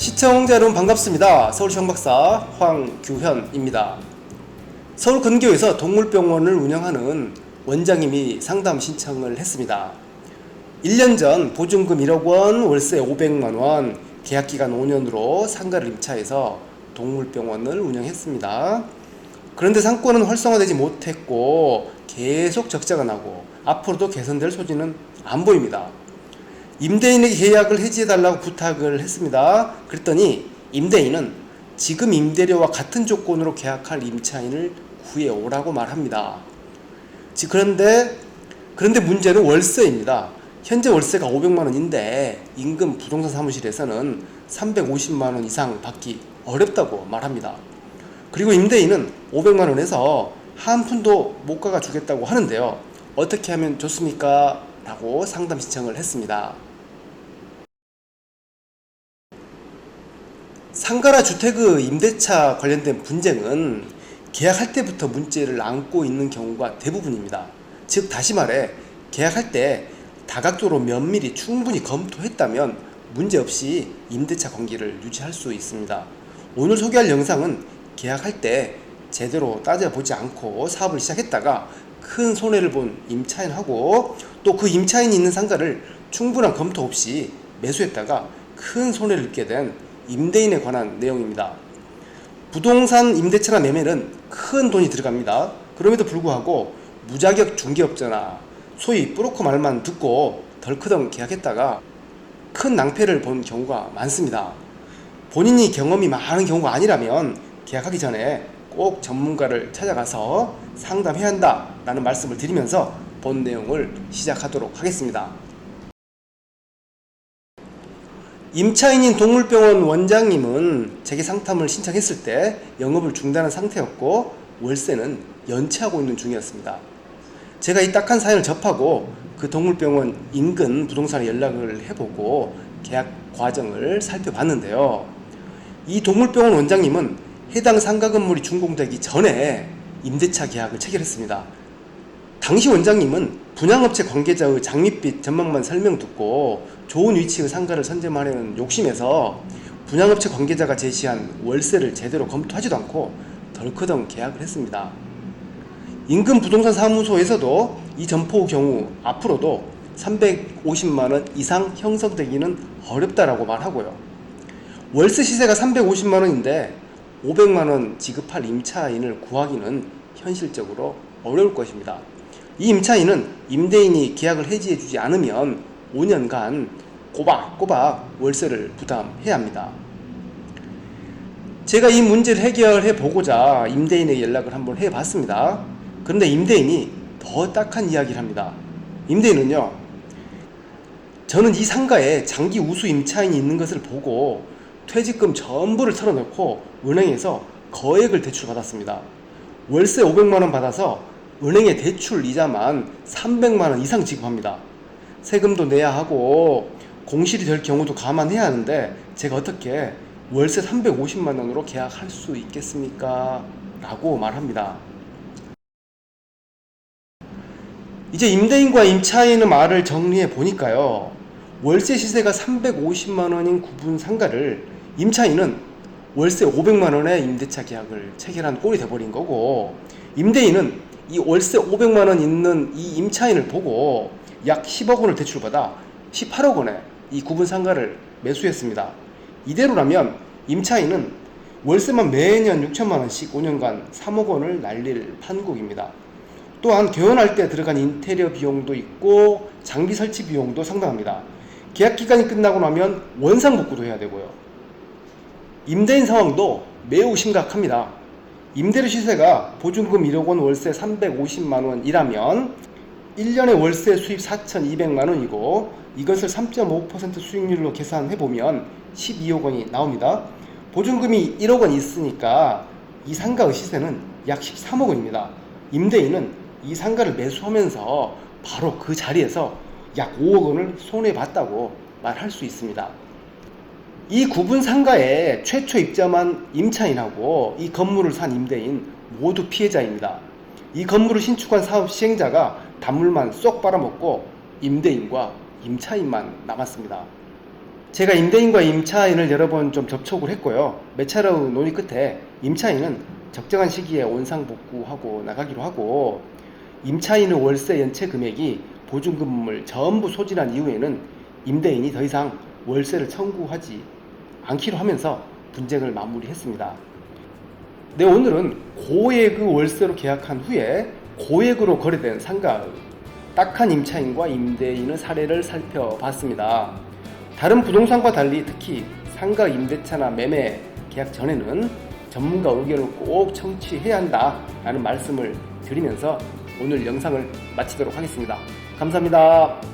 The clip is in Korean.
시청자 여러분 반갑습니다. 서울시 황박사 황규현입니다. 서울 근교에서 동물병원을 운영하는 원장님이 상담 신청을 했습니다. 1년 전 보증금 1억 원, 월세 500만 원, 계약기간 5년으로 상가를 임차해서 동물병원을 운영했습니다. 그런데 상권은 활성화되지 못했고 계속 적자가 나고 앞으로도 개선될 소지는 안 보입니다. 임대인에게 계약을 해지해달라고 부탁을 했습니다. 그랬더니 임대인은 지금 임대료와 같은 조건으로 계약할 임차인을 구해오라고 말합니다. 그런데 문제는 월세입니다. 현재 월세가 500만원인데 인근 부동산 사무실에서는 350만원 이상 받기 어렵다고 말합니다. 그리고 임대인은 500만원에서 한 푼도 못 가가 주겠다고 하는데요. 어떻게 하면 좋습니까? 라고 상담 신청을 했습니다. 상가나 주택의 임대차 관련된 분쟁은 계약할 때부터 문제를 안고 있는 경우가 대부분입니다. 즉 다시 말해 계약할 때 다각도로 면밀히 충분히 검토했다면 문제없이 임대차 관계를 유지할 수 있습니다. 오늘 소개할 영상은 계약할 때 제대로 따져보지 않고 사업을 시작했다가 큰 손해를 본 임차인하고 또 그 임차인이 있는 상가를 충분한 검토 없이 매수했다가 큰 손해를 입게 된 임대인에 관한 내용입니다. 부동산 임대차나 매매는 큰 돈이 들어갑니다. 그럼에도 불구하고 무자격 중개업자나 소위 브로커 말만 듣고 덜커덩 계약했다가 큰 낭패를 본 경우가 많습니다. 본인이 경험이 많은 경우가 아니라면 계약하기 전에 꼭 전문가를 찾아가서 상담해야 한다라는 말씀을 드리면서 본 내용을 시작하도록 하겠습니다. 임차인인 동물병원 원장님은 제게 상담을 신청했을 때 영업을 중단한 상태였고 월세는 연체하고 있는 중이었습니다. 제가 이 딱한 사연을 접하고 그 동물병원 인근 부동산에 연락을 해보고 계약 과정을 살펴봤는데요. 이 동물병원 원장님은 해당 상가 건물이 준공되기 전에 임대차 계약을 체결했습니다. 당시 원장님은 분양업체 관계자의 장밋빛 전망만 설명 듣고 좋은 위치의 상가를 선점하려는 욕심에서 분양업체 관계자가 제시한 월세를 제대로 검토하지도 않고 덜커덩 계약을 했습니다. 인근 부동산 사무소에서도 이 점포의 경우 앞으로도 350만원 이상 형성되기는 어렵다라고 말하고요. 월세 시세가 350만원인데 500만원 지급할 임차인을 구하기는 현실적으로 어려울 것입니다. 이 임차인은 임대인이 계약을 해지해주지 않으면 5년간 꼬박꼬박 월세를 부담해야 합니다. 제가 이 문제를 해결해 보고자 임대인에게 연락을 한번 해봤습니다. 그런데 임대인이 더 딱한 이야기를 합니다. 임대인은요, 저는 이 상가에 장기 우수 임차인이 있는 것을 보고 퇴직금 전부를 털어놓고 은행에서 거액을 대출받았습니다. 월세 500만원 받아서 은행의 대출 이자만 300만원 이상 지급합니다. 세금도 내야 하고 공실이 될 경우도 감안해야 하는데 제가 어떻게 월세 350만원으로 계약할 수 있겠습니까? 라고 말합니다. 이제 임대인과 임차인의 말을 정리해 보니까요. 월세 시세가 350만원인 구분 상가를 임차인은 월세 500만원의 임대차 계약을 체결한 꼴이 돼버린 거고, 임대인은 이 월세 500만원 있는 이 임차인을 보고 약 10억 원을 대출받아 18억 원에 이 구분 상가를 매수했습니다. 이대로라면 임차인은 월세만 매년 6천만원씩 5년간 3억 원을 날릴 판국입니다. 또한 개원할 때 들어간 인테리어 비용도 있고 장비 설치 비용도 상당합니다. 계약 기간이 끝나고 나면 원상복구도 해야 되고요. 임대인 상황도 매우 심각합니다. 임대료 시세가 보증금 1억 원, 월세 350만 원이라면 1년에 월세 수입 4,200만 원이고 이것을 3.5% 수익률로 계산해보면 12억 원이 나옵니다. 보증금이 1억 원 있으니까 이 상가의 시세는 약 13억 원입니다. 임대인은 이 상가를 매수하면서 바로 그 자리에서 약 5억 원을 손해봤다고 말할 수 있습니다. 이 구분 상가에 최초 입점한 임차인하고 이 건물을 산 임대인 모두 피해자입니다. 이 건물을 신축한 사업 시행자가 단물만 쏙 빨아먹고 임대인과 임차인만 남았습니다. 제가 임대인과 임차인을 여러 번 좀 접촉을 했고요. 몇 차례의 논의 끝에 임차인은 적정한 시기에 원상복구하고 나가기로 하고, 임차인의 월세 연체 금액이 보증금을 전부 소진한 이후에는 임대인이 더 이상 월세를 청구하지 않기로 하면서 분쟁을 마무리했습니다. 네, 오늘은 고액의 월세로 계약한 후에 고액으로 거래된 상가의 딱한 임차인과 임대인의 사례를 살펴봤습니다. 다른 부동산과 달리 특히 상가 임대차나 매매 계약 전에는 전문가 의견을 꼭 청취해야 한다라는 말씀을 드리면서 오늘 영상을 마치도록 하겠습니다. 감사합니다.